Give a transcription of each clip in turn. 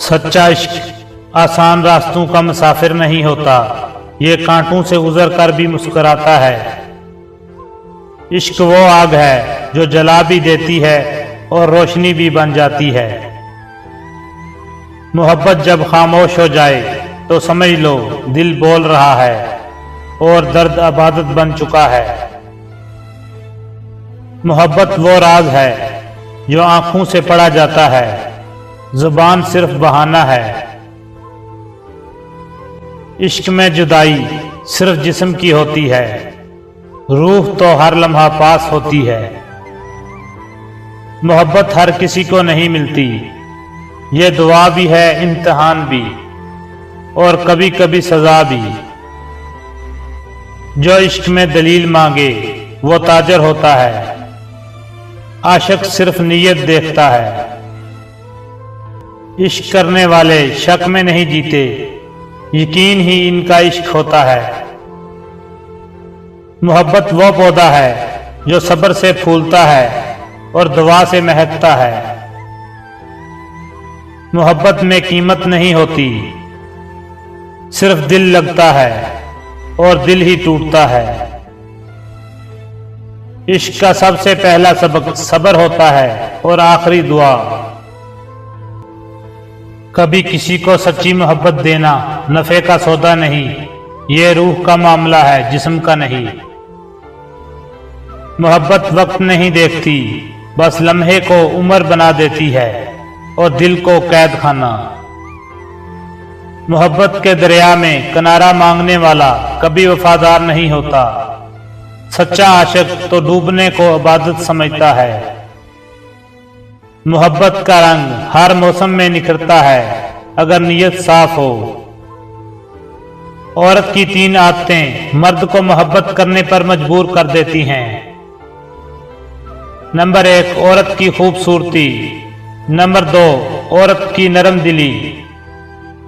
सच्चा इश्क आसान रास्तों का मुसाफिर नहीं होता, ये कांटों से गुजर कर भी मुस्कुराता है। इश्क वो आग है जो जला भी देती है और रोशनी भी बन जाती है। मोहब्बत जब खामोश हो जाए तो समझ लो दिल बोल रहा है और दर्द इबादत बन चुका है। मोहब्बत वो राज है जो आंखों से पढ़ा जाता है, जुबान सिर्फ बहाना है। इश्क में जुदाई सिर्फ जिस्म की होती है, रूह तो हर लम्हा पास होती है। मोहब्बत हर किसी को नहीं मिलती, ये दुआ भी है इम्तिहान भी और कभी कभी सजा भी। जो इश्क में दलील मांगे वो ताजर होता है, आशिक सिर्फ नीयत देखता है। इश्क करने वाले शक में नहीं जीते, यकीन ही इनका इश्क होता है। मोहब्बत वो पौधा है जो सब्र से फूलता है और दुआ से महकता है। मोहब्बत में कीमत नहीं होती, सिर्फ दिल लगता है और दिल ही टूटता है। इश्क का सबसे पहला सबक सब्र होता है और आखिरी दुआ। कभी किसी को सच्ची मोहब्बत देना नफे का सौदा नहीं, ये रूह का मामला है जिस्म का नहीं। मोहब्बत वक्त नहीं देखती, बस लम्हे को उम्र बना देती है और दिल को कैद खाना। मोहब्बत के दरिया में किनारा मांगने वाला कभी वफादार नहीं होता, सच्चा आशिक तो डूबने को इबादत समझता है। मोहब्बत का रंग हर मौसम में निखरता है अगर नीयत साफ हो। औरत की 3 आदतें मर्द को मोहब्बत करने पर मजबूर कर देती हैं। नंबर 1 औरत की खूबसूरती, नंबर 2 औरत की नरम दिली,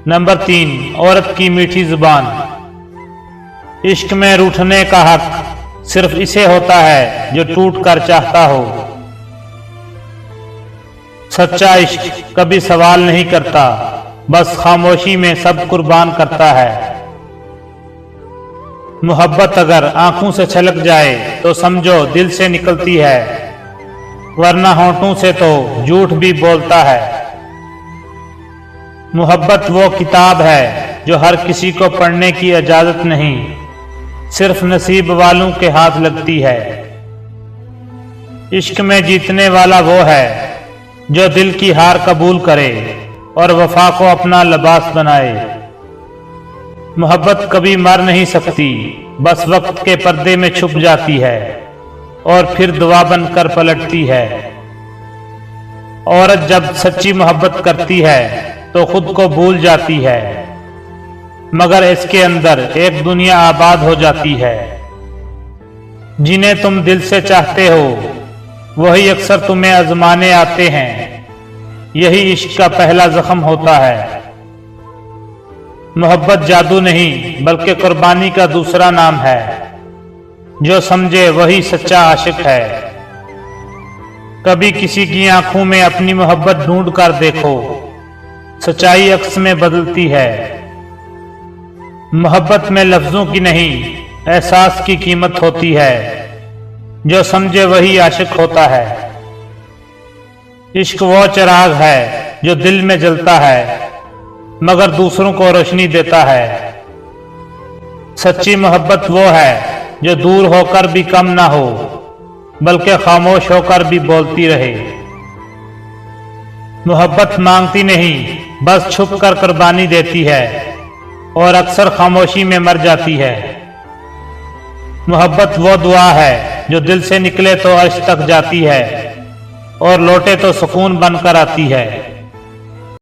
नंबर 3 औरत की मीठी जुबान। इश्क में रूठने का हक सिर्फ इसे होता है जो टूट कर चाहता हो। सच्चा इश्क कभी सवाल नहीं करता, बस खामोशी में सब कुर्बान करता है। मोहब्बत अगर आंखों से छलक जाए तो समझो दिल से निकलती है, वरना होंठों से तो झूठ भी बोलता है। मोहब्बत वो किताब है जो हर किसी को पढ़ने की इजाजत नहीं, सिर्फ नसीब वालों के हाथ लगती है। इश्क में जीतने वाला वो है जो दिल की हार कबूल करे और वफा को अपना लिबास बनाए। मोहब्बत कभी मर नहीं सकती, बस वक्त के पर्दे में छुप जाती है और फिर दुआ बनकर पलटती है। औरत जब सच्ची मोहब्बत करती है तो खुद को भूल जाती है, मगर इसके अंदर एक दुनिया आबाद हो जाती है। जिन्हें तुम दिल से चाहते हो वही अक्सर तुम्हें आजमाने आते हैं, यही इश्क का पहला जख्म होता है। मोहब्बत जादू नहीं बल्कि कुर्बानी का दूसरा नाम है, जो समझे वही सच्चा आशिक है। कभी किसी की आंखों में अपनी मोहब्बत ढूंढ कर देखो, सच्चाई अक्स में बदलती है। मोहब्बत में लफ्जों की नहीं एहसास की कीमत होती है, जो समझे वही आशिक होता है। इश्क वो चिराग है जो दिल में जलता है मगर दूसरों को रोशनी देता है। सच्ची मोहब्बत वो है जो दूर होकर भी कम ना हो, बल्कि खामोश होकर भी बोलती रहे। मोहब्बत मांगती नहीं, बस छुप कर कुर्बानी देती है और अक्सर खामोशी में मर जाती है। मोहब्बत वो दुआ है जो दिल से निकले तो अर्श तक जाती है और लौटे तो सुकून बनकर आती है।